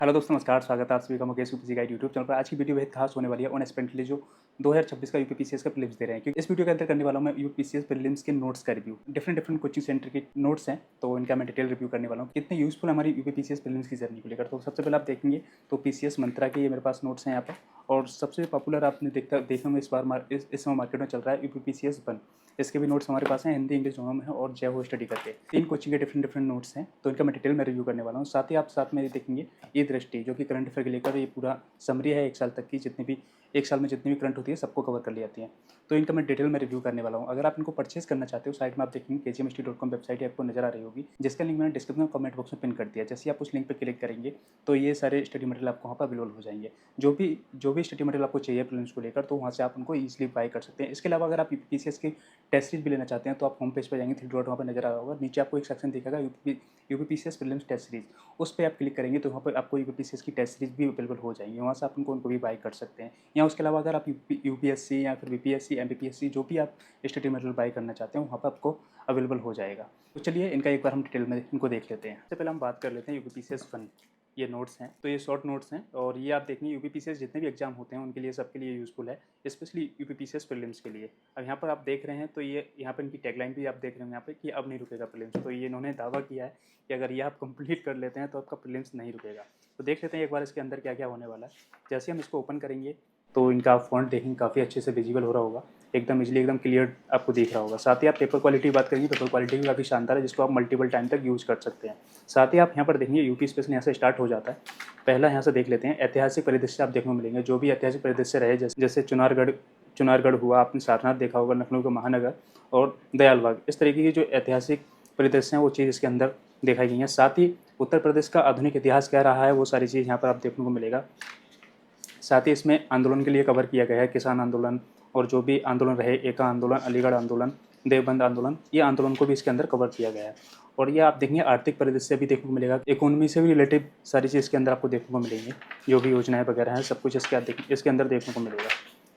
Hello दोस्तों, नमस्कार। स्वागत है आप सभी का Mukesh UPSC guide YouTube channel पर। आज की वीडियो बेहद खास होने वाली है अनएक्सपेक्टेडली जो 2026 का यूपीपीसीएस का प्रीलिम्स दे रहे हैं, क्योंकि इस वीडियो के अंदर करने वाला हूं मैं यूपीपीसीएस प्रीलिम्स के नोट्स का रिव्यू। डिफरेंट कोचिंग सेंटर के नोट्स हैं, तो इनका मैं डिटेल रिव्यू करने वाला हूं। कितने यूजफुल हमारी यूपीपीसीएस प्रीलिम्स की जर्नी को लेकर। तो सबसे पहले आप देखेंगे तो पीसीएस मंत्रा के ये मेरे पास नोट्स हैं यहाँ पर, और सबसे पॉपुलर आपने देखने में इस बार इस समय मार्केट में चल रहा है यूपीपीसीएस 1। इसके भी नोट्स हमारे पास हैं, हिंदी इंग्लिश दोनों में है, और जय हो स्टडी करके 3 कोचिंग के डिफरेंट नोट्स हैं, तो इनका मैं डिटेल में रिव्यू करने वाला हूँ। साथ ही आप साथ में देखेंगे ये दृष्टि, जो कि करंट अफेयर के लेकर ये पूरा समरी है। 1 साल तक की जितनी भी 1 साल में जितनी भी करंट होती है सबको कवर कर ली जाती है, तो इनका मैं डिटेल में रिव्यू करने वाला हूँ। अगर आप इनको परचेज करना चाहते हो, साइट में आप देखेंगे kgmst.com वेबसाइट आपको नजर आ रही होगी, जिसका लिंक मैंने डिस्क्रिप्शन कमेंट बॉक्स में पिन कर दिया। जैसे ही आप उस लिंक पर क्लिक करेंगे तो ये सारे स्टडी मटेरियल आपको वहाँ पर अवेलेबल हो जाएंगे। जो भी स्टडी मटेरियल आपको चाहिए प्रीलिम्स को लेकर, तो वहाँ से आप उनको ईजिली बाय कर सकते हैं। इसके अलावा अगर आप यूपीपीसीएस की टेस्ट सीरीज भी लेना चाहते हैं, तो आप होम पेज पर जाएंगे, 3 डॉट वहाँ पर नजर आ रहा होगा। नीचे आपको एक सेक्शन दिखेगा यूपीपीसीएस प्रीलिम्स टेस्ट सीरीज, उस पर आप क्लिक करेंगे तो वहाँ पर आपको यूपीपीसीएस की टेस्ट सीरीज भी अवेलेबल हो जाएंगी। वहाँ से आप उनको भी बाय कर सकते हैं। या उसके अलावा अगर आप यूपीएससी या फिर बीपीएससी एमपीपीएससी जो भी आप स्टडी मटेरियल बाय करना चाहते हैं, वहाँ पर आपको अवेलेबल हो जाएगा। तो चलिए इनका एक बार हम डिटेल में इनको देख लेते हैं। सबसे पहले हम बात कर लेते हैं यूपीपीसीएस 1। ये नोट्स हैं, तो ये शॉर्ट नोट्स हैं, और ये आप देखेंगे यूपीपीसीएस जितने भी एग्जाम होते हैं उनके लिए, सबके लिए यूजफुल है, स्पेशली यूपीपीसीएस प्रीलिम्स के लिए। अब यहाँ पर आप देख रहे हैं तो ये यहाँ पर इनकी टैगलाइन भी आप देख रहे हैं यहाँ पे कि अब नहीं रुकेगा प्रीलिम्स। तो ये इन्होंने दावा किया है कि अगर ये आप कंप्लीट कर लेते हैं तो आपका प्रीलिम्स नहीं रुकेगा। तो देख लेते हैं एक बार इसके अंदर क्या क्या होने वाला है। जैसे हम इसको ओपन करेंगे तो इनका फॉन्ट देखेंगे काफ़ी अच्छे से विजिबल हो रहा होगा, एकदम इजीली एकदम क्लियर आपको दिख रहा होगा। साथ ही आप पेपर क्वालिटी की बात करेंगे, पेपर क्वालिटी भी काफ़ी शानदार है, जिसको आप मल्टीपल टाइम तक यूज़ कर सकते हैं। साथ ही आप यहाँ पर देखेंगे यूपी स्पेशल यहाँ से स्टार्ट हो जाता है। पहला यहाँ से देख लेते हैं, ऐतिहासिक परिदृश्य आप देखने को मिलेंगे। जो भी ऐतिहासिक परिदृश्य रहे, जैसे चुनारगढ़ हुआ, आपने सारनाथ देखा होगा, लखनऊ का महानगर और दयालबाग, इस तरीके की जो ऐतिहासिक परिदृश्य हैं वो चीज़ इसके अंदर दिखाई गई हैं। साथ ही उत्तर प्रदेश का आधुनिक इतिहास क्या रहा है, वो सारी चीज़ यहाँ पर आप देखने को मिलेगा। साथ ही इसमें आंदोलन के लिए कवर किया गया है, किसान आंदोलन और जो भी आंदोलन रहे, एका आंदोलन, अलीगढ़ आंदोलन, देवबंद आंदोलन, ये आंदोलन को भी इसके अंदर कवर किया गया है। और ये आप देखेंगे आर्थिक परिदृश्य भी देखने को मिलेगा, इकोनॉमी से भी रिलेटिव सारी चीज़ इसके अंदर आपको देखने को मिलेंगी। जो भी योजनाएं वगैरह हैं सब कुछ इसके अंदर देखने को मिलेगा।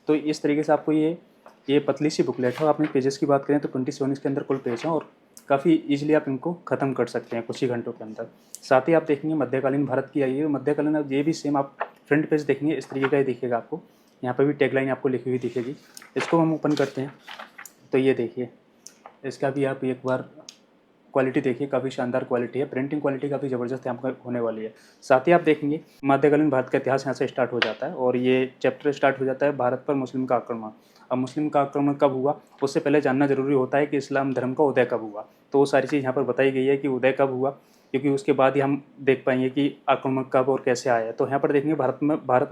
तो इस तरीके से आपको ये पतली सी बुकलेट है। आपने पेजेस की बात करें तो 27 इसके अंदर कुल पेज हैं, और काफ़ी ईजिली आप इनको ख़त्म कर सकते हैं कुछ ही घंटों के अंदर। साथ ही आप देखेंगे मध्यकालीन भारत की आई है, मध्यकालीन अब ये भी सेम आप फ्रंट पेज देखेंगे इस तरीके का ही दिखेगा आपको। यहाँ पर भी टैगलाइन आपको लिखी हुई दिखेगी। इसको हम ओपन करते हैं तो ये देखिए, इसका भी आप एक बार क्वालिटी देखिए, काफ़ी शानदार क्वालिटी है, प्रिंटिंग क्वालिटी काफ़ी ज़बरदस्त यहाँ पर होने वाली है। साथ ही आप देखेंगे मध्यकालीन भारत का इतिहास यहाँ से स्टार्ट हो जाता है, और ये चैप्टर स्टार्ट हो जाता है भारत पर मुस्लिम का आक्रमण। अब मुस्लिम का आक्रमण कब हुआ, उससे पहले जानना जरूरी होता है कि इस्लाम धर्म का उदय कब हुआ। तो वो सारी चीज़ यहाँ पर बताई गई है कि उदय कब हुआ, क्योंकि उसके बाद ही हम देख पाएंगे कि आक्रमण कब और कैसे आया। तो यहाँ पर देखेंगे भारत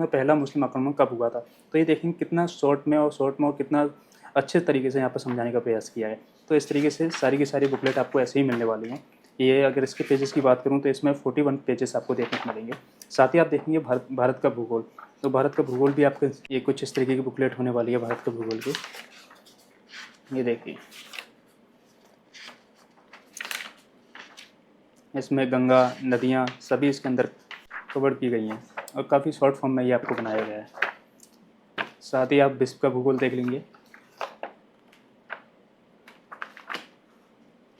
में पहला मुस्लिम आक्रमण कब हुआ था। तो ये देखेंगे कितना शॉर्ट में और कितना अच्छे तरीके से यहाँ पर समझाने का प्रयास किया है। तो इस तरीके से सारी की सारी बुकलेट आपको ऐसे ही मिलने वाली हैं। ये अगर इसके पेजेस की बात करूँ तो इसमें 41 पेजेस आपको देखने को मिलेंगे। साथ ही आप देखेंगे भारत का भूगोल, तो भारत का भूगोल भी आपको ये कुछ इस तरीके की बुकलेट होने वाली है भारत के भूगोल की। ये देखिए, इसमें गंगा नदियाँ सभी इसके अंदर कवर की गई हैं, और काफ़ी शॉर्ट फॉर्म में ये आपको बनाया गया है। साथ ही आप विश्व का भूगोल देख लेंगे।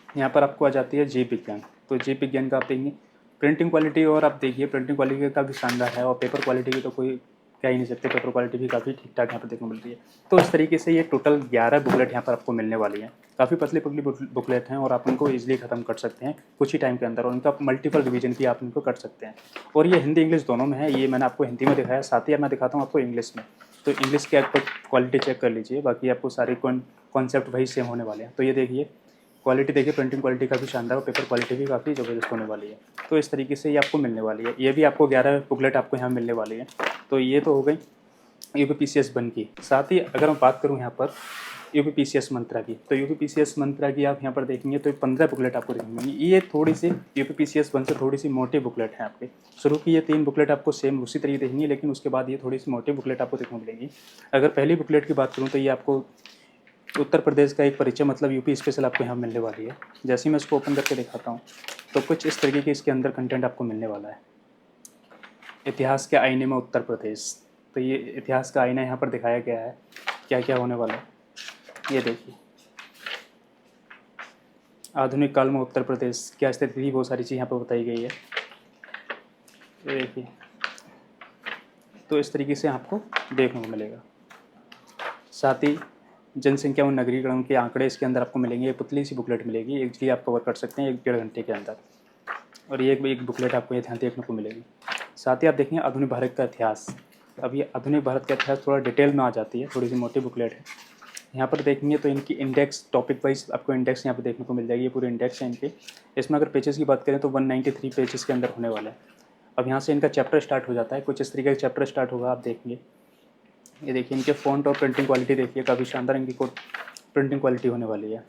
यहाँ पर आपको आ जाती है जीव विज्ञान, तो जीव विज्ञान का आप देखेंगे प्रिंटिंग क्वालिटी, और आप देखिए प्रिंटिंग क्वालिटी काफ़ी शानदार है, और पेपर क्वालिटी की तो कोई कह ही नहीं सकते, पेपर क्वालिटी भी काफ़ी ठीक ठाक यहाँ पर देखने को मिलती है। तो इस तरीके से ये टोटल 11 बुकलेट यहाँ पर आपको मिलने वाली हैं। काफ़ी पतली पतली बुकलेट हैं, और आप उनको ईजिली ख़त्म कर सकते हैं कुछ ही टाइम के अंदर, और उनका मल्टीपल रिवीजन भी आप इनको कर सकते हैं। और ये हिंदी इंग्लिश दोनों में है, ये मैंने आपको हिंदी में दिखाया, साथ ही मैं दिखाता हूँ आपको इंग्लिश में। तो इंग्लिश की आपको क्वालिटी चेक कर लीजिए, बाकी आपको सारे कॉन्सेप्ट वही सेम होने वाले हैं। तो ये देखिए क्वालिटी देखिए, प्रिंटिंग क्वालिटी काफ़ी शानदार, और पेपर क्वालिटी भी काफ़ी ज़बरदस्त होने वाली है। तो इस तरीके से ये आपको मिलने वाली है। ये भी आपको 11 बुकलेट आपको यहाँ मिलने वाली है। तो ये तो हो गई यूपीपीसीएस 1 की। साथ ही अगर मैं बात करूँ यहाँ पर यूपीपीसीएस मंत्रा की, तो यूपीपीसीएस मंत्रा की आप यहाँ पर देखेंगे तो 15 बुकलेट आपको देखने मिलेंगी। ये थोड़ी सी यूपीपीसीएस 1 से थोड़ी सी मोटी बुकलेट है आपके। शुरू की ये 3 बुकलेट आपको सेम उसी तरीके देखेंगी, लेकिन उसके बाद ये थोड़ी सी मोटी बुकलेट आपको देखने को मिलेगी। अगर पहली बुकलेट की बात करूँ तो ये आपको उत्तर प्रदेश का एक परिचय, मतलब यूपी स्पेशल आपको यहाँ मिलने वाली है। जैसे ही मैं इसको ओपन करके दिखाता हूँ तो कुछ इस तरीके के इसके अंदर कंटेंट आपको मिलने वाला है। इतिहास के आईने में उत्तर प्रदेश, तो ये इतिहास का आईना यहाँ पर दिखाया गया है, क्या क्या होने वाला है ये देखिए। आधुनिक काल में उत्तर प्रदेश क्या स्थिति थी, वो सारी चीज़ यहाँ पर बताई गई है। ये देखिए, तो इस तरीके से आपको देखने को मिलेगा। साथ ही जनसंख्या और नगरीकरण के आंकड़े इसके अंदर आपको मिलेंगे। एक पतली सी बुकलेट मिलेगी, इजीली आप कवर कर सकते हैं 1 डेढ़ घंटे के अंदर। और ये एक बुकलेट आपको ये ध्यान देखने को मिलेगी। साथ ही आप देखेंगे आधुनिक भारत का इतिहास। अब ये आधुनिक भारत का इतिहास थोड़ा डिटेल में आ जाती है, थोड़ी सी मोटी बुकलेट है। यहाँ पर देखेंगे तो इनकी इंडेक्स, टॉपिक वाइज आपको इंडेक्स यहाँ पर देखने को मिल जाएगी। ये पूरे इंडेक्स है इनके। इसमें अगर पेजेस की बात करें तो 193 पेजेस के अंदर होने वाला है। अब यहाँ से इनका चैप्टर स्टार्ट हो जाता है, कुछ इस तरीके का चैप्टर स्टार्ट होगा। आप देखेंगे, ये देखिए इनके फ़ॉन्ट और प्रिंटिंग क्वालिटी देखिए, काफ़ी शानदार इनकी प्रिंटिंग क्वालिटी होने वाली है।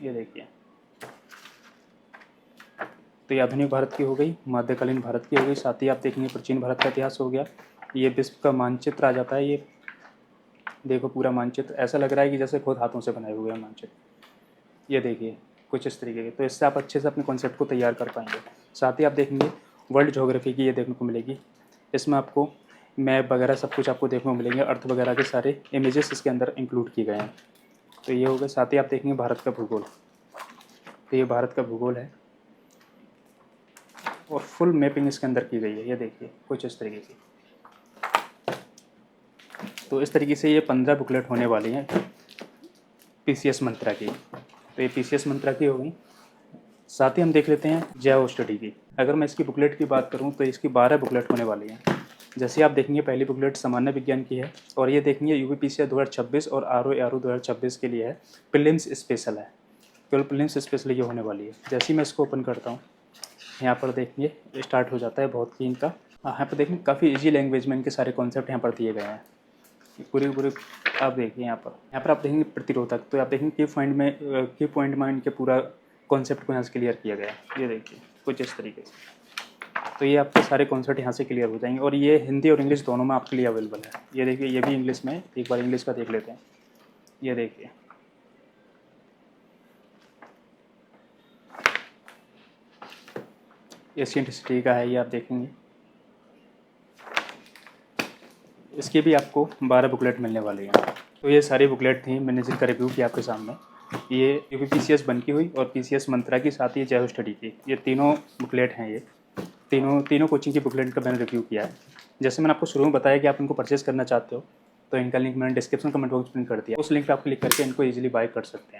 ये देखिए, तो ये आधुनिक भारत की हो गई, मध्यकालीन भारत की हो गई। साथ ही आप देखेंगे प्राचीन भारत का इतिहास हो गया। ये विश्व का मानचित्र आ जाता है। ये देखो पूरा मानचित्र ऐसा लग रहा है कि जैसे खुद हाथों से बनाए हुए हैं मानचित्र। ये देखिए कुछ इस तरीके के, तो इससे आप अच्छे से अपने कॉन्सेप्ट को तैयार कर पाएंगे। साथ ही आप देखेंगे वर्ल्ड ज्योग्राफी की ये देखने को मिलेगी। इसमें आपको मैप वगैरह सब कुछ आपको देखने को मिलेंगे। अर्थ वगैरह के सारे इमेजेस इसके अंदर इंक्लूड किए गए हैं। तो ये हो गया। साथ ही आप देखेंगे भारत का भूगोल। तो ये भारत का भूगोल है और फुल मैपिंग इसके अंदर की गई है। ये देखिए कुछ इस तरीके की। तो इस तरीके से ये 15 बुकलेट होने वाली हैं पीसीएस मंत्रा की। तो ये पीसीएस मंत्रा की हो गई। साथ ही हम देख लेते हैं जैव स्टडी की। अगर मैं इसकी बुकलेट की बात करूं तो इसकी 12 बुकलेट होने वाली हैं। जैसे आप देखेंगे पहली बुकलेट सामान्य विज्ञान की है और ये देखेंगे यूपीपीसीएस 2026 और आरओ 2026 के लिए है। प्रीलिम्स स्पेशल है, केवल प्रीलिम्स स्पेशल ये होने वाली है। जैसे ही मैं इसको ओपन करता हूँ, यहाँ पर देखेंगे स्टार्ट हो जाता है बहुत ही इनका। यहाँ पर देखेंगे काफ़ी इजी लैंग्वेज में इनके सारे कॉन्सेप्ट यहाँ पर दिए गए हैं। पूरे आप देखिए यहाँ पर आप देखेंगे प्रतिरोधक। तो आप देखेंगे की पॉइंट में इनके पूरा कॉन्सेप्ट को यहाँ से क्लियर किया गया है। ये देखिए कुछ इस तरीके से। तो ये आपके सारे कॉन्सेप्ट यहाँ से क्लियर हो जाएंगे और ये हिंदी और इंग्लिश दोनों में आपके लिए अवेलेबल है। ये देखिए ये भी इंग्लिश में, एक बार इंग्लिश का देख लेते हैं। ये देखिए एशियन हिस्ट्री का है, ये आप देखेंगे। इसकी भी आपको 12 बुकलेट मिलने वाली हैं। तो ये सारी बुकलेट थी, मैंने जिनका रिव्यू किया आपके सामने। ये यूपीपीसीएस बन की हुई और पीसीएस मंत्रा की, साथ ही जैव स्टडी की, ये तीनों बुकलेट हैं। ये तीनों कोचिंग की बुकलेट का मैंने रिव्यू किया है। जैसे मैंने आपको शुरू में बताया कि आप इनको परचेस करना चाहते हो तो इनका लिंक मैंने डिस्क्रिप्शन कमेंट बॉक्स में कर दिया। उस लिंक पर आप क्लिक करके इनको ईजिली बाय कर सकते हैं।